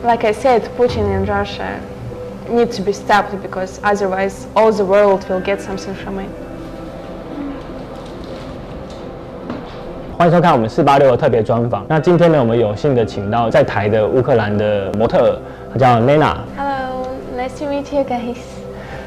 Like I said, Putin and Russia need to be stopped because otherwise all the world will get something from it. 欢迎收看我们486的特别专访。那今天呢，我们有幸的请到在台的乌克兰的模特儿，她叫 Lena。Hello, nice to meet you guys.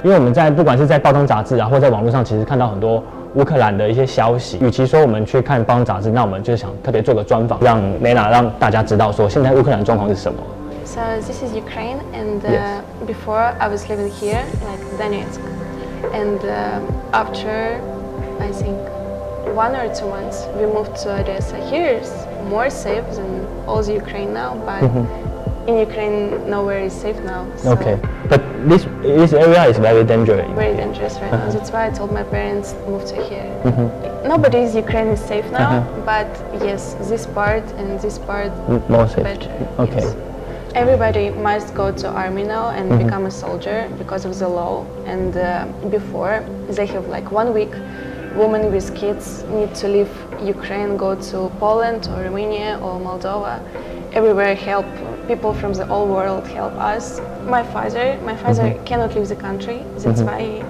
因为我们不管是在报章杂志啊，或在网络上，其实看到很多乌克兰的一些消息。与其说我们去看报章杂志，那我们就想特别做个专访，让 Lena 让大家知道说现在乌克兰的状况是什么。So this is Ukraine, and Yes. Before I was living here, like Donetsk, and after I think 1 or 2 months, we moved to Odessa. Here is more safe than all the Ukraine now, but in Ukraine nowhere is safe now. So Okay, but this area is very dangerous. Very dangerous right now. That's why I told my parents to move to here. Nobody's Ukraine is safe now, but yes, this part and this part More safe. better. Okay. Yes. Everybody must go to army now and become a soldier because of the law. And before they have like 1 week, women with kids need to leave Ukraine, go to Poland or Romania or Moldova. Everywhere help people from the whole world help us. My father cannot leave the country. That's why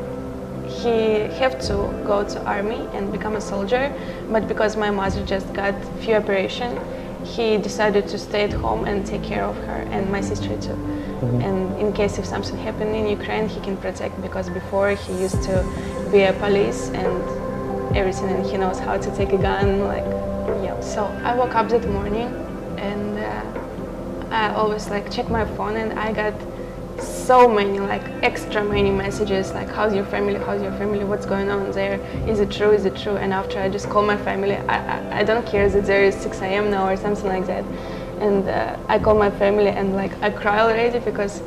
he have to go to army and become a soldier. But because my mother just got few operation, he decided to stay at home and take care of her and my sister too. And in case if something happened in Ukraine, he can protect, because before he used to be a police and everything, and he knows how to take a gun, like, yeah. So I woke up that morning and I always like check my phone, and I got so many, like extra many messages, like how's your family, what's going on there, is it true, and after I just call my family. I don't care that there is 6 a.m. now or something like that, and I call my family and like I cry already, because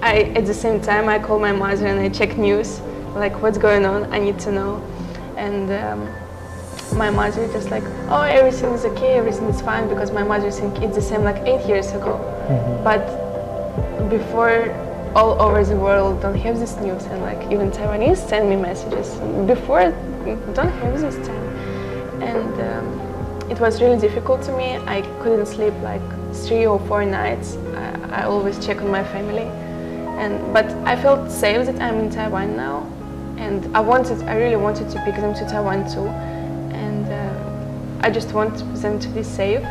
at the same time I call my mother and I check news, like what's going on, I need to know. And my mother just like, oh, everything is okay, everything is fine, because my mother think it's the same like 8 years ago. But before, all over the world don't have this news, and like even Taiwanese send me messages. Before, don't have this time. And it was really difficult to me. I couldn't sleep like 3 or 4 nights. I always check on my family. But I felt safe that I'm in Taiwan now. And I really wanted to pick them to Taiwan too. And I just want them to be safe.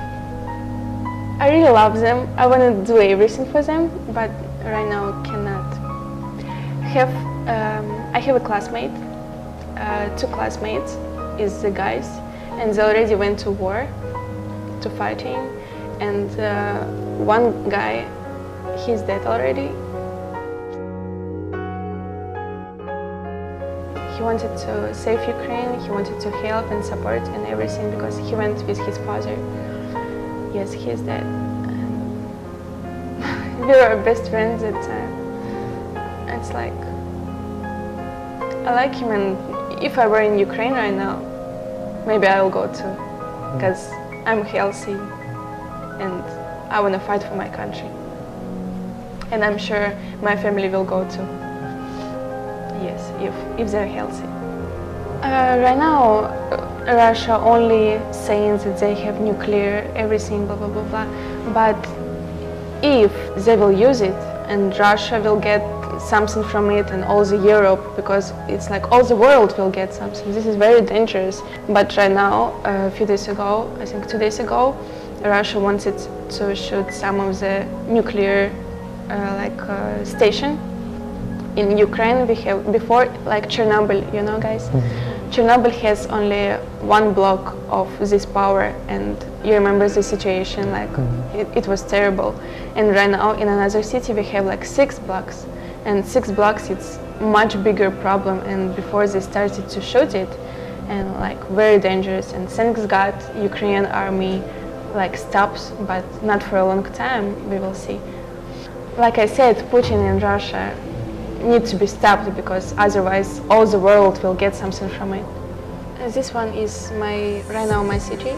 I really love them. I want to do everything for them, but right now cannot. I have a classmate, 2 classmates is the guys, and they already went to war, to fighting, and 1 guy, he's dead already. He wanted to save Ukraine, he wanted to help and support and everything, because he went with his father. Yes, he is dead. We were best friends at the time. It's like, I like him, and if I were in Ukraine right now, maybe I will go too, because I'm healthy and I want to fight for my country. And I'm sure my family will go too. Yes, if they're healthy. Right now, Russia only saying that they have nuclear, everything, blah, blah, blah, blah. But if they will use it, and Russia will get something from it, and all the Europe, because it's like all the world will get something. This is very dangerous. But right now, a few days ago, I think 2 days ago, Russia wanted to shoot some of the nuclear station. In Ukraine, we have, before, like Chernobyl, you know, guys? Chernobyl has only 1 block of this power, and you remember the situation, like it was terrible. And right now in another city we have like 6 blocks, and 6 blocks, it's much bigger problem. And before they started to shoot it, and like very dangerous, and thanks God Ukrainian army like stops, but not for a long time, we will see. Like I said, Putin and Russia need to be stopped, because otherwise all the world will get something from it. This one is right now my city,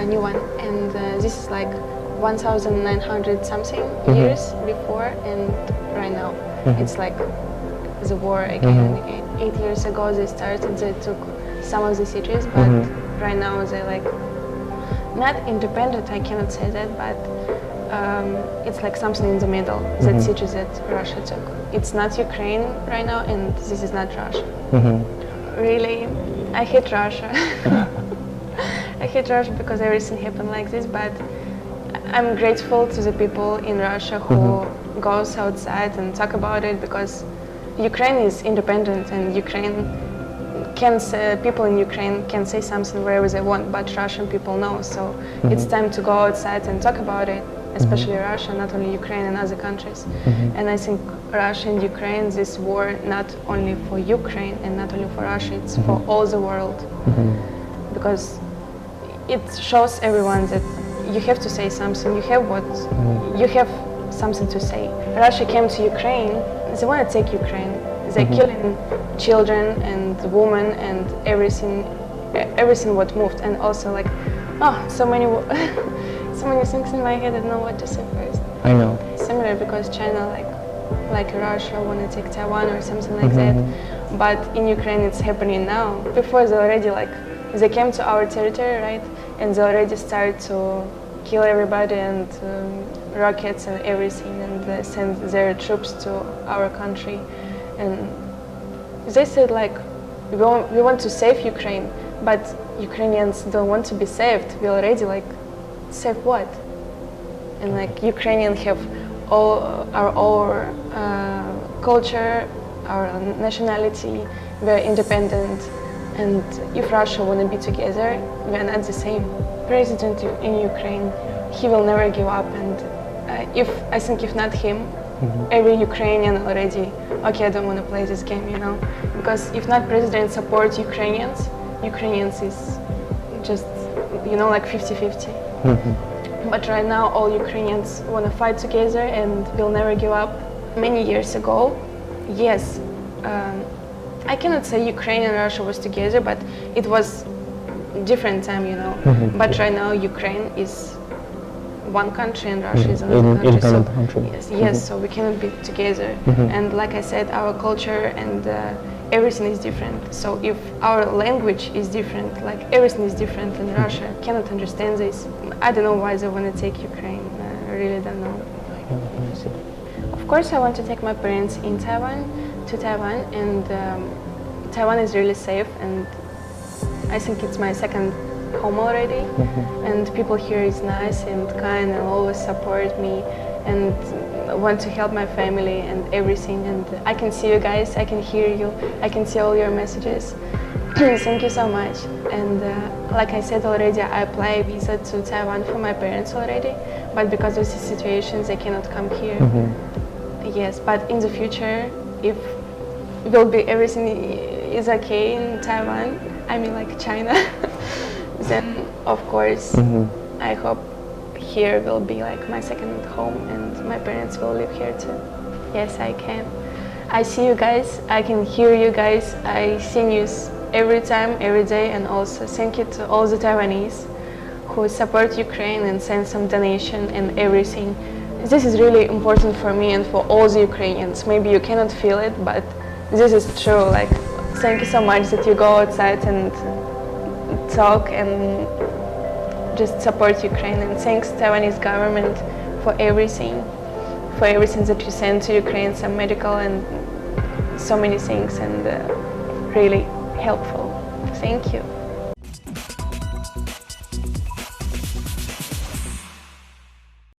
new one, and this is like 1,900 something years before, and right now it's like the war again. 8 years ago they took some of the cities, but right now they're like not independent, I cannot say that, but it's like something in the middle that teaches that Russia took. It's not Ukraine right now, and this is not Russia. Really, I hate Russia. I hate Russia because everything happened like this, but I'm grateful to the people in Russia who goes outside and talk about it, because Ukraine is independent, and people in Ukraine can say something wherever they want, but Russian people know. So it's time to go outside and talk about it, especially Russia, not only Ukraine and other countries. And I think Russia and Ukraine, this war, not only for Ukraine and not only for Russia, it's for all the world. Because it shows everyone that you have to say something, you have something to say. Russia came to Ukraine, they want to take Ukraine. They're killing children and women and everything what moved. And also like, so many things in my head, I don't know what to say first. I know. Similar, because China, like Russia, want to take Taiwan or something like that. But in Ukraine, it's happening now. Before, they already they came to our territory, right? And they already started to kill everybody and rockets and everything, and they send their troops to our country. And they said we want to save Ukraine, but Ukrainians don't want to be saved. We already save what? And Ukrainians have all our culture, our nationality. We're independent, and if Russia want to be together, we're not the same. President in Ukraine, he will never give up, and I think if not him, every Ukrainian already, okay, I don't want to play this game, because if not president support Ukrainians is just, 50-50. But right now all Ukrainians want to fight together and will never give up. Many years ago, yes, I cannot say Ukraine and Russia was together, but it was different time, But right now Ukraine is one country and Russia is another country. Yes, so we cannot be together. And like I said, our culture and everything is different. So if our language is different, everything is different, and Russia cannot understand this, I don't know why they want to take Ukraine. I really don't know. Of course, I want to take my parents to Taiwan, and Taiwan is really safe, and I think it's my second home already, and people here is nice and kind and always support me and want to help my family and everything, and I can see you guys, I can hear you, I can see all your messages. Thank you so much. And like I said already, I applied a visa to Taiwan for my parents already, but because of the situations they cannot come here. Yes, but in the future, if everything is okay in Taiwan, I mean China, then of course I hope here will be my second home and my parents will live here too. Yes, I can. I see you guys, I can hear you guys, I see news every time, every day, and also thank you to all the Taiwanese who support Ukraine and send some donation and everything. This is really important for me and for all the Ukrainians. Maybe you cannot feel it, but this is true. Thank you so much that you go outside and talk and just support Ukraine, and thanks Taiwanese government for everything that you send to Ukraine, some medical and so many things, and really helpful. Thank you.